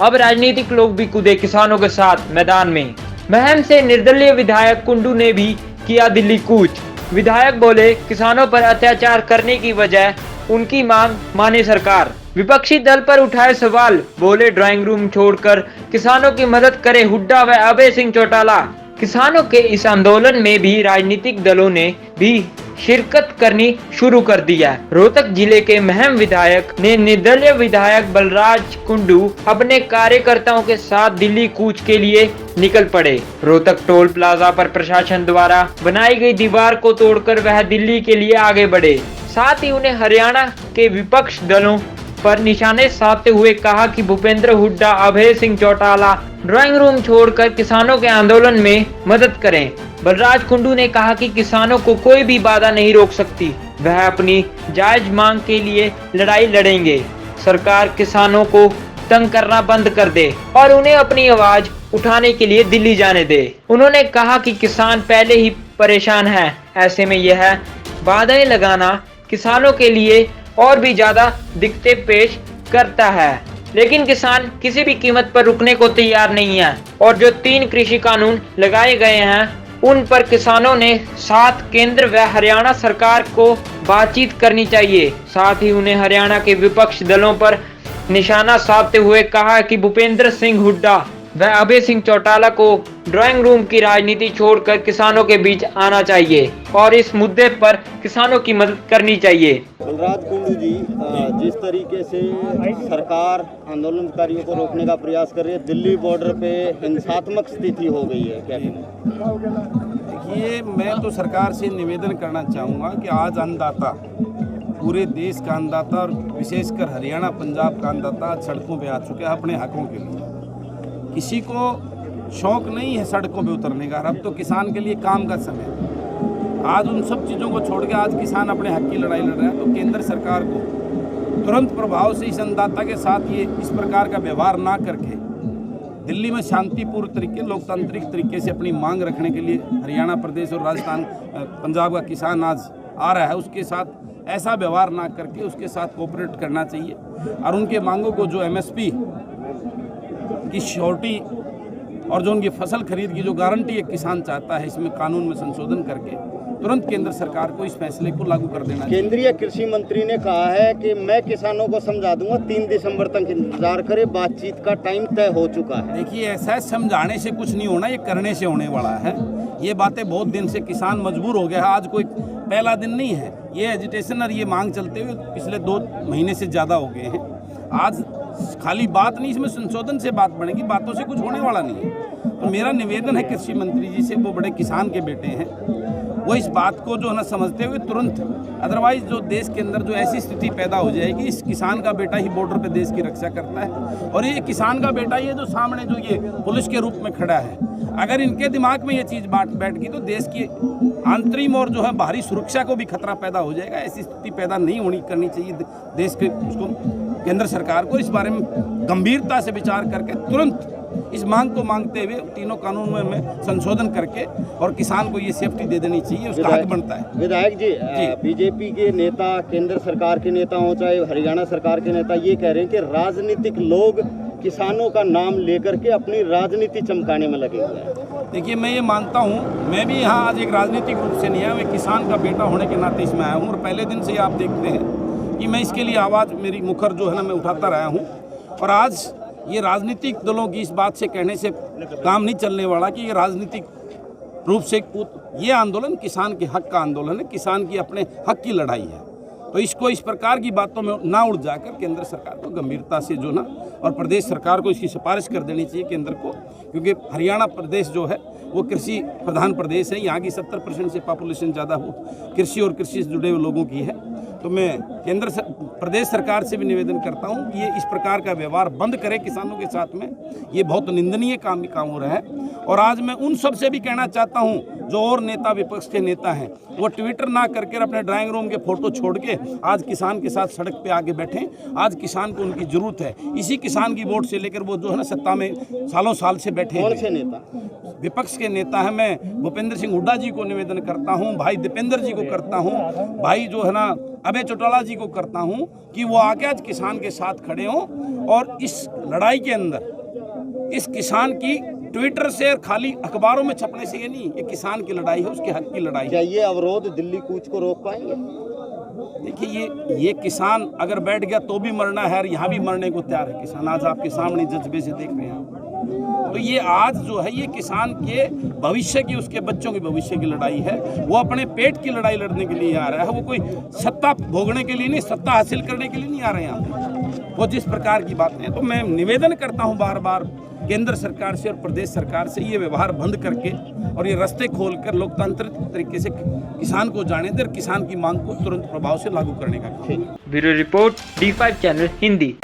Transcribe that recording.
अब राजनीतिक लोग भी कूदे किसानों के साथ मैदान में। महम से निर्दलीय विधायक कुंडू ने भी किया दिल्ली कूच। विधायक बोले, किसानों पर अत्याचार करने की वजह उनकी मांग माने सरकार। विपक्षी दल पर उठाए सवाल, बोले ड्राइंग रूम छोड़कर किसानों की मदद करे हुड्डा व अभय सिंह चौटाला। किसानों के इस आंदोलन में भी राजनीतिक दलों ने भी शिरकत करनी शुरू कर दिया। रोहतक जिले के महम विधायक ने निर्दलीय विधायक बलराज कुंडू अपने कार्यकर्ताओं के साथ दिल्ली कूच के लिए निकल पड़े। रोहतक टोल प्लाजा पर प्रशासन द्वारा बनाई गई दीवार को तोड़कर वह दिल्ली के लिए आगे बढ़े। साथ ही उन्हें हरियाणा के विपक्ष दलों पर निशाने साधते हुए कहा कि भूपेंद्र हुड्डा, अभय सिंह चौटाला ड्राइंग रूम छोड़कर किसानों के आंदोलन में मदद करें। बलराज कुंडू ने कहा कि किसानों को कोई भी बाधा नहीं रोक सकती, वह अपनी जायज मांग के लिए लड़ाई लड़ेंगे। सरकार किसानों को तंग करना बंद कर दे और उन्हें अपनी आवाज उठाने के लिए दिल्ली जाने दे। उन्होंने कहा कि किसान पहले ही परेशान है, ऐसे में यह बाधाएं लगाना किसानों के लिए और भी ज्यादा दिक्कतें पेश करता है। लेकिन किसान किसी भी कीमत पर रुकने को तैयार नहीं है और जो 3 कृषि कानून लगाए गए हैं उन पर किसानों ने साथ केंद्र व हरियाणा सरकार को बातचीत करनी चाहिए। साथ ही उन्हें हरियाणा के विपक्ष दलों पर निशाना साधते हुए कहा कि भूपेंद्र सिंह हुड्डा व अभय सिंह चौटाला को ड्राइंग रूम की राजनीति छोड़कर किसानों के बीच आना चाहिए और इस मुद्दे पर किसानों की मदद करनी चाहिए। बलराज कुंडू जी, जिस तरीके से सरकार आंदोलनकारियों को रोकने का प्रयास कर रही है, दिल्ली बॉर्डर पे हिंसात्मक स्थिति हो गई है, क्या कहना? देखिए, मैं तो सरकार से निवेदन करना चाहूँगा कि आज अन्नदाता, पूरे देश का अन्नदाता और विशेषकर हरियाणा पंजाब का अन्नदाता आज सड़कों पे आ चुके हैं अपने हकों के लिए। किसी को शौक नहीं है सड़कों पे उतरने का। अब तो किसान के लिए काम का समय है। आज उन सब चीज़ों को छोड़ के आज किसान अपने हक की लड़ाई लड़ रहा है। तो केंद्र सरकार को तुरंत प्रभाव से इस अन्नदाता के साथ ये इस प्रकार का व्यवहार ना करके दिल्ली में शांतिपूर्ण तरीके, लोकतांत्रिक तरीके से अपनी मांग रखने के लिए हरियाणा प्रदेश और राजस्थान पंजाब का किसान आज आ रहा है, उसके साथ ऐसा व्यवहार ना करके उसके साथ कोऑपरेट करना चाहिए और उनके मांगों को जो MSP की श्योरिटी और जो उनकी फसल खरीद की जो गारंटी एक किसान चाहता है, इसमें कानून में संशोधन करके तुरंत केंद्र सरकार को इस फैसले को लागू कर देना चाहिए। केंद्रीय कृषि मंत्री ने कहा है कि मैं किसानों को समझा दूंगा, 3 दिसंबर तक इंतजार करें, बातचीत का टाइम तय हो चुका है। देखिए, ऐसा समझाने से कुछ नहीं होना, ये करने से होने वाला है। ये बातें बहुत दिन से किसान मजबूर हो गया है, आज कोई पहला दिन नहीं है। ये एजिटेशन और ये मांग चलते हुए पिछले 2 महीने से ज़्यादा हो गए हैं। आज खाली बात नहीं, इसमें संशोधन से बात बढ़ेगी, बातों से कुछ होने वाला नहीं है। तो मेरा निवेदन है कृषि मंत्री जी से, वो बड़े किसान के बेटे हैं, वो इस बात को जो है ना समझते हुए तुरंत, अदरवाइज जो देश के अंदर जो ऐसी स्थिति पैदा हो जाएगी, इस किसान का बेटा ही बॉर्डर पे देश की रक्षा करता है और ये किसान का बेटा ही है जो सामने जो ये पुलिस के रूप में खड़ा है। अगर इनके दिमाग में ये चीज़ बैठ गई तो देश की आंतरिक और जो है बाहरी सुरक्षा को भी खतरा पैदा हो जाएगा। ऐसी स्थिति पैदा नहीं करनी चाहिए देश के उसको केंद्र सरकार को इस बारे में गंभीरता से विचार करके तुरंत इस मांग को मांगते हुए तीनों कानूनों में संशोधन करके और किसान को ये सेफ्टी दे देनी चाहिए, उसका हक बनता है। विधायक जी, बीजेपी के नेता, केंद्र सरकार के नेता हो चाहे हरियाणा सरकार के नेता, ये कह रहे हैं कि राजनीतिक लोग किसानों का नाम लेकर के अपनी राजनीति चमकाने में लगे हुए हैं। देखिए, मैं ये मानता हूँ, मैं भी यहाँ आज एक राजनीतिक रूप से नहीं आया, मैं किसान का बेटा होने के नाते इसमें आया हूँ और पहले दिन से आप देखते हैं कि मैं इसके लिए आवाज़ मेरी मुखर जो है ना मैं उठाता रहा हूँ। और आज ये राजनीतिक दलों की इस बात से कहने से काम नहीं चलने वाला कि ये राजनीतिक रूप से ये आंदोलन किसान के हक का आंदोलन है, किसान की अपने हक की लड़ाई है। तो इसको इस प्रकार की बातों में ना उड़ जाकर केंद्र सरकार को गंभीरता से जो ना और प्रदेश सरकार को इसकी सिफारिश कर देनी चाहिए केंद्र को, क्योंकि हरियाणा प्रदेश जो है वो कृषि प्रधान प्रदेश है। यहाँ की 70% से पॉपुलेशन ज़्यादा हो कृषि और कृषि से जुड़े हुए लोगों की है। तो मैं प्रदेश सरकार से भी निवेदन करता हूँ कि ये इस प्रकार का व्यवहार बंद करे किसानों के साथ में। ये बहुत निंदनीय काम हो रहा है। और आज मैं उन सब से भी कहना चाहता हूँ जो और नेता विपक्ष के नेता हैं वो ट्विटर ना करके अपने ड्राइंग रूम के फोटो छोड़ के आज किसान के साथ सड़क पे आके बैठे। आज किसान को उनकी जरूरत है। इसी किसान की वोट से लेकर वो जो है ना सत्ता में सालों साल से बैठे कौन हैं। से नेता? विपक्ष के नेता है। मैं भूपेंद्र सिंह हुड्डा जी को निवेदन करता हूं, भाई दीपेंद्र जी को करता हूं, भाई जो है ना अभय चौटाला जी को करता हूं कि वो आके आज किसान के साथ खड़े हों और इस लड़ाई के अंदर इस किसान की ट्विटर से और खाली अखबारों में छपने से ये नहीं, ये किसान की लड़ाई है, उसके हक की लड़ाई क्या है। ये अवरोध दिल्ली कूच को रोक पाएंगे? देखिए ये किसान अगर बैठ गया तो भी मरना है और यहाँ भी मरने को तैयार है किसान। आज आपके सामने जज्बे से देख रहे हैं। तो ये आज जो है ये किसान के भविष्य की, उसके बच्चों के भविष्य की लड़ाई है। वो अपने पेट की लड़ाई लड़ने के लिए आ रहा है। वो कोई सत्ता भोगने के लिए नहीं, सत्ता हासिल करने के लिए नहीं आ रहे हैं यहाँ पे। वो जिस प्रकार की बातें हैं, तो मैं निवेदन करता हूँ बार बार केंद्र सरकार से और प्रदेश सरकार से ये व्यवहार बंद करके और ये रास्ते खोलकर लोकतांत्रिक तरीके से किसान को जाने दें और किसान की मांग को तुरंत प्रभाव से लागू करने का काम। Bureau report D5 channel Hindi.